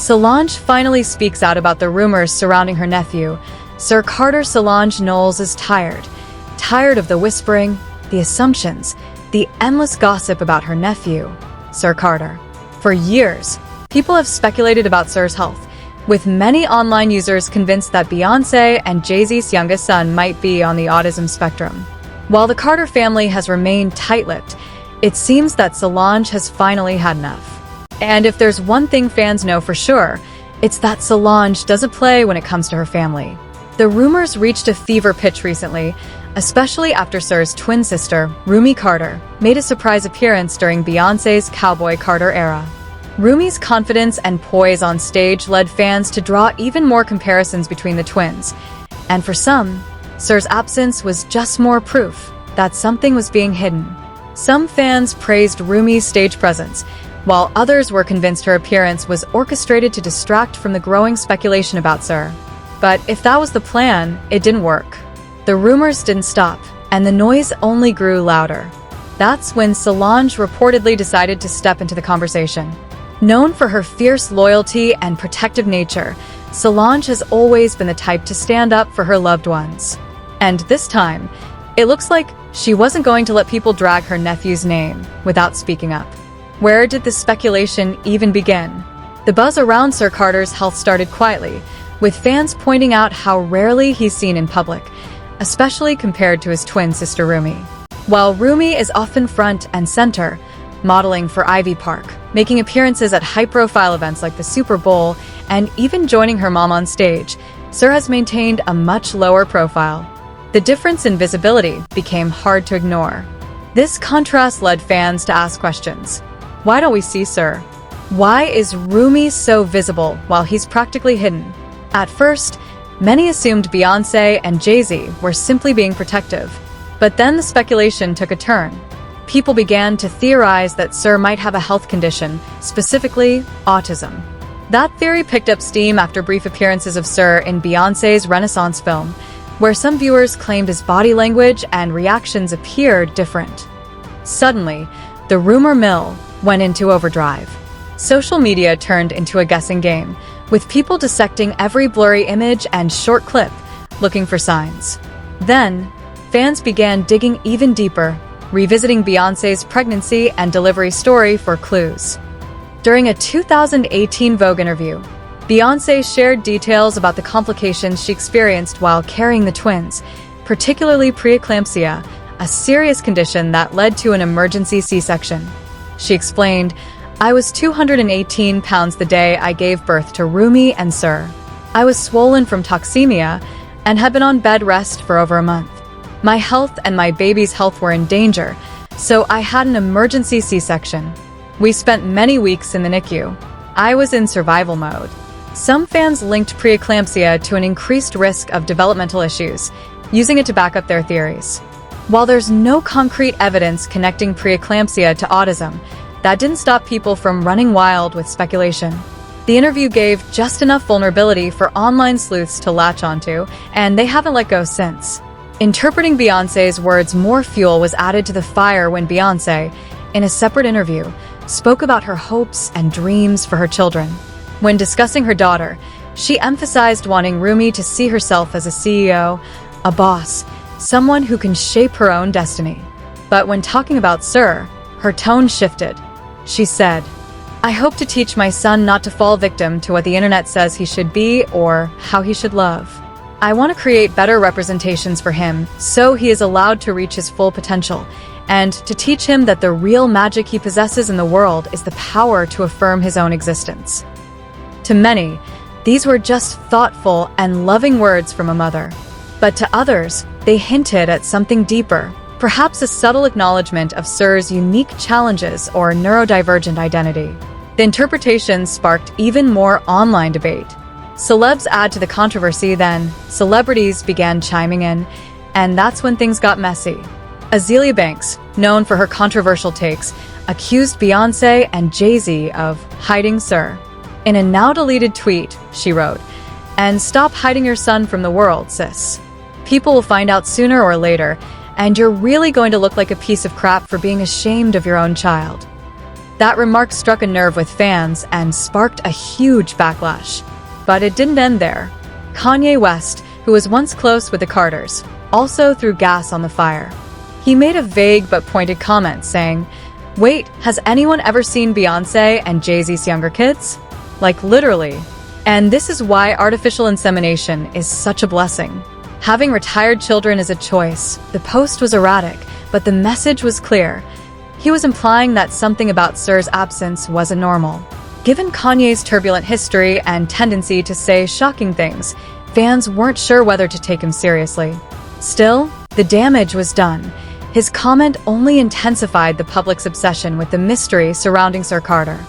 Solange finally speaks out about the rumors surrounding her nephew. Sir Carter Solange Knowles is tired. Tired of the whispering, the assumptions, the endless gossip about her nephew, Sir Carter. For years, people have speculated about Sir's health, with many online users convinced that Beyoncé and Jay-Z's youngest son might be on the autism spectrum. While the Carter family has remained tight-lipped, it seems that Solange has finally had enough. And if there's one thing fans know for sure, it's that Solange doesn't play when it comes to her family. The rumors reached a fever pitch recently, especially after Sir's twin sister, Rumi Carter, made a surprise appearance during Beyoncé's Cowboy Carter era. Rumi's confidence and poise on stage led fans to draw even more comparisons between the twins. And for some, Sir's absence was just more proof that something was being hidden. Some fans praised Rumi's stage presence, while others were convinced her appearance was orchestrated to distract from the growing speculation about Sir. But if that was the plan, it didn't work. The rumors didn't stop, and the noise only grew louder. That's when Solange reportedly decided to step into the conversation. Known for her fierce loyalty and protective nature, Solange has always been the type to stand up for her loved ones. And this time, it looks like she wasn't going to let people drag her nephew's name without speaking up. Where did the speculation even begin? The buzz around Sir Carter's health started quietly, with fans pointing out how rarely he's seen in public, especially compared to his twin sister Rumi. While Rumi is often front and center, modeling for Ivy Park, making appearances at high-profile events like the Super Bowl, and even joining her mom on stage, Sir has maintained a much lower profile. The difference in visibility became hard to ignore. This contrast led fans to ask questions. Why don't we see Sir? Why is Rumi so visible while he's practically hidden? At first, many assumed Beyoncé and Jay-Z were simply being protective. But then the speculation took a turn. People began to theorize that Sir might have a health condition, specifically autism. That theory picked up steam after brief appearances of Sir in Beyoncé's Renaissance film, where some viewers claimed his body language and reactions appeared different. Suddenly, the rumor mill went into overdrive. Social media turned into a guessing game, with people dissecting every blurry image and short clip, looking for signs. Then, fans began digging even deeper, revisiting Beyoncé's pregnancy and delivery story for clues. During a 2018 Vogue interview, Beyoncé shared details about the complications she experienced while carrying the twins, particularly preeclampsia, a serious condition that led to an emergency C-section. She explained, "I was 218 pounds the day I gave birth to Rumi and Sir. I was swollen from toxemia and had been on bed rest for over a month. My health and my baby's health were in danger, so I had an emergency C-section. We spent many weeks in the NICU. I was in survival mode." Some fans linked preeclampsia to an increased risk of developmental issues, using it to back up their theories. While there's no concrete evidence connecting preeclampsia to autism, that didn't stop people from running wild with speculation. The interview gave just enough vulnerability for online sleuths to latch onto, and they haven't let go since. Interpreting Beyoncé's words, more fuel was added to the fire when Beyoncé, in a separate interview, spoke about her hopes and dreams for her children. When discussing her daughter, she emphasized wanting Rumi to see herself as a CEO, a boss, someone who can shape her own destiny. But when talking about Sir, her tone shifted. She said, "I hope to teach my son not to fall victim to what the internet says he should be or how he should love. I want to create better representations for him so he is allowed to reach his full potential, and to teach him that the real magic he possesses in the world is the power to affirm his own existence." To many, these were just thoughtful and loving words from a mother. But to others, they hinted at something deeper, perhaps a subtle acknowledgement of Sir's unique challenges or neurodivergent identity. The interpretation sparked even more online debate. Celebs add to the controversy, then celebrities began chiming in, and that's when things got messy. Azealia Banks, known for her controversial takes, accused Beyoncé and Jay-Z of hiding Sir. In a now-deleted tweet, she wrote, "And stop hiding your son from the world, sis. People will find out sooner or later, and you're really going to look like a piece of crap for being ashamed of your own child." That remark struck a nerve with fans and sparked a huge backlash. But it didn't end there. Kanye West, who was once close with the Carters, also threw gas on the fire. He made a vague but pointed comment saying, "Wait, has anyone ever seen Beyoncé and Jay-Z's younger kids?" Like literally. And this is why artificial insemination is such a blessing. Having retired children is a choice. The post was erratic, but the message was clear. He was implying that something about Sir's absence wasn't normal. Given Kanye's turbulent history and tendency to say shocking things, fans weren't sure whether to take him seriously. Still, the damage was done. His comment only intensified the public's obsession with the mystery surrounding Sir Carter.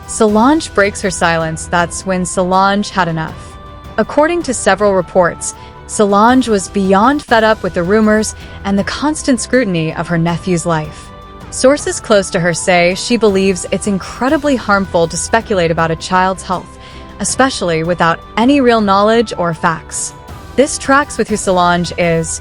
Solange breaks her silence. That's when Solange had enough. According to several reports, Solange was beyond fed up with the rumors and the constant scrutiny of her nephew's life. Sources close to her say she believes it's incredibly harmful to speculate about a child's health, especially without any real knowledge or facts. This tracks with who Solange is: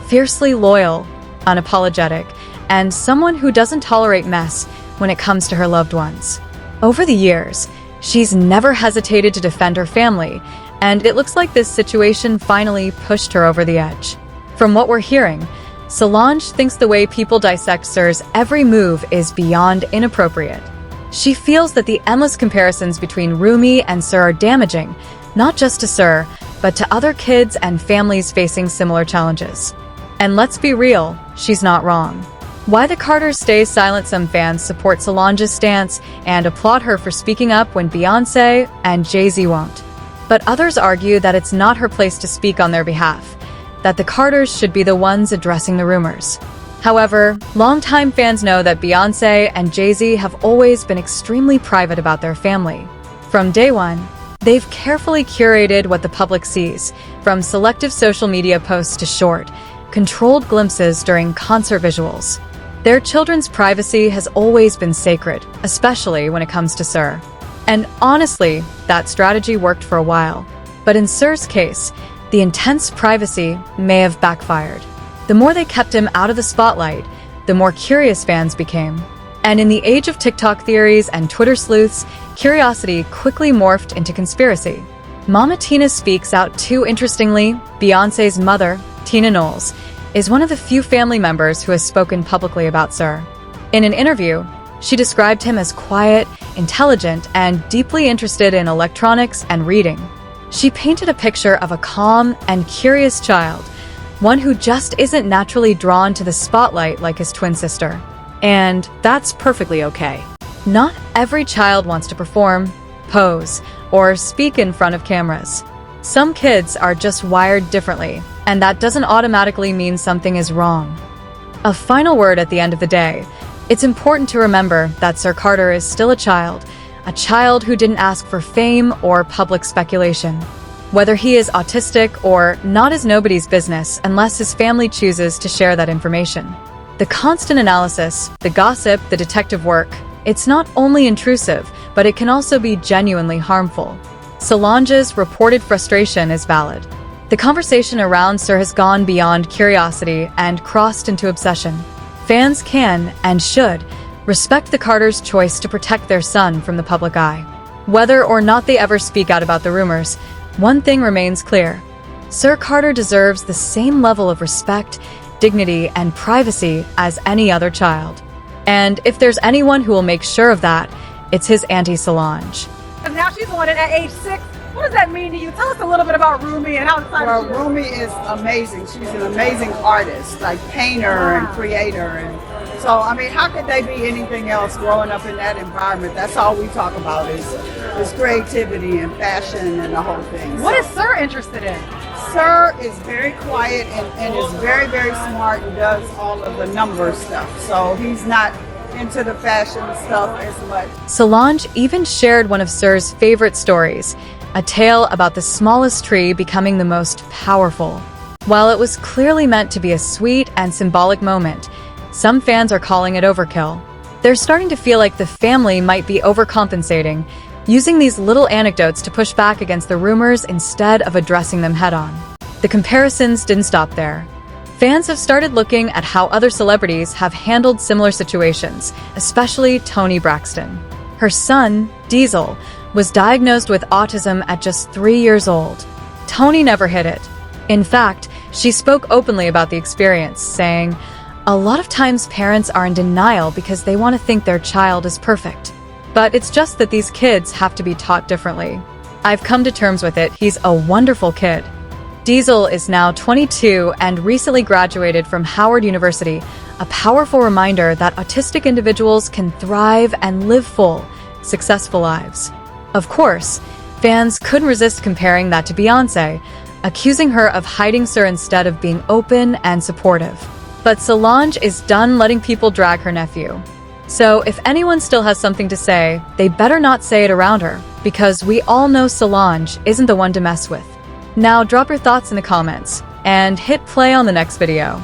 fiercely loyal, unapologetic, and someone who doesn't tolerate mess when it comes to her loved ones. Over the years, she's never hesitated to defend her family, and it looks like this situation finally pushed her over the edge. From what we're hearing, Solange thinks the way people dissect Sir's every move is beyond inappropriate. She feels that the endless comparisons between Rumi and Sir are damaging, not just to Sir, but to other kids and families facing similar challenges. And let's be real, she's not wrong. Why the Carters stay silent? Some fans support Solange's stance and applaud her for speaking up when Beyoncé and Jay-Z won't. But others argue that it's not her place to speak on their behalf, that the Carters should be the ones addressing the rumors. However, longtime fans know that Beyoncé and Jay-Z have always been extremely private about their family. From day one, they've carefully curated what the public sees, from selective social media posts to short, controlled glimpses during concert visuals. Their children's privacy has always been sacred, especially when it comes to Sir. And honestly, that strategy worked for a while. But in Sir's case, the intense privacy may have backfired. The more they kept him out of the spotlight, the more curious fans became. And in the age of TikTok theories and Twitter sleuths, curiosity quickly morphed into conspiracy. Mama Tina speaks out too. Interestingly, Beyoncé's mother, Tina Knowles, is one of the few family members who has spoken publicly about Sir. In an interview, she described him as quiet, intelligent, and deeply interested in electronics and reading. She painted a picture of a calm and curious child, one who just isn't naturally drawn to the spotlight like his twin sister. And that's perfectly okay. Not every child wants to perform, pose, or speak in front of cameras. Some kids are just wired differently, and that doesn't automatically mean something is wrong. A final word at the end of the day: it's important to remember that Sir Carter is still a child who didn't ask for fame or public speculation. Whether he is autistic or not is nobody's business unless his family chooses to share that information. The constant analysis, the gossip, the detective work, it's not only intrusive, but it can also be genuinely harmful. Solange's reported frustration is valid. The conversation around Sir has gone beyond curiosity and crossed into obsession. Fans can, and should, respect the Carters' choice to protect their son from the public eye. Whether or not they ever speak out about the rumors, one thing remains clear: Sir Carter deserves the same level of respect, dignity, and privacy as any other child. And if there's anyone who will make sure of that, it's his Auntie Solange. And now she's on it at age 6. What does that mean to you? Tell us a little bit about Rumi and how excited Well, she is. Rumi is amazing. She's an amazing artist, like painter and creator. And so, I mean, how could they be anything else growing up in that environment? That's all we talk about is creativity and fashion and the whole thing. What is Sir interested in? Sir is very quiet and is very, very smart and does all of the number stuff. So he's not into the fashion stuff as much. Solange even shared one of Sir's favorite stories, a tale about the smallest tree becoming the most powerful. While it was clearly meant to be a sweet and symbolic moment, some fans are calling it overkill. They're starting to feel like the family might be overcompensating, using these little anecdotes to push back against the rumors instead of addressing them head-on. The comparisons didn't stop there. Fans have started looking at how other celebrities have handled similar situations, especially Toni Braxton. Her son, Diesel, was diagnosed with autism at just 3 years old. Toni never hid it. In fact, she spoke openly about the experience, saying, "A lot of times parents are in denial because they want to think their child is perfect. But it's just that these kids have to be taught differently. I've come to terms with it. He's a wonderful kid." Diesel is now 22 and recently graduated from Howard University, a powerful reminder that autistic individuals can thrive and live full, successful lives. Of course, fans couldn't resist comparing that to Beyoncé, accusing her of hiding Sir instead of being open and supportive. But Solange is done letting people drag her nephew. So if anyone still has something to say, they better not say it around her, because we all know Solange isn't the one to mess with. Now drop your thoughts in the comments, and hit play on the next video.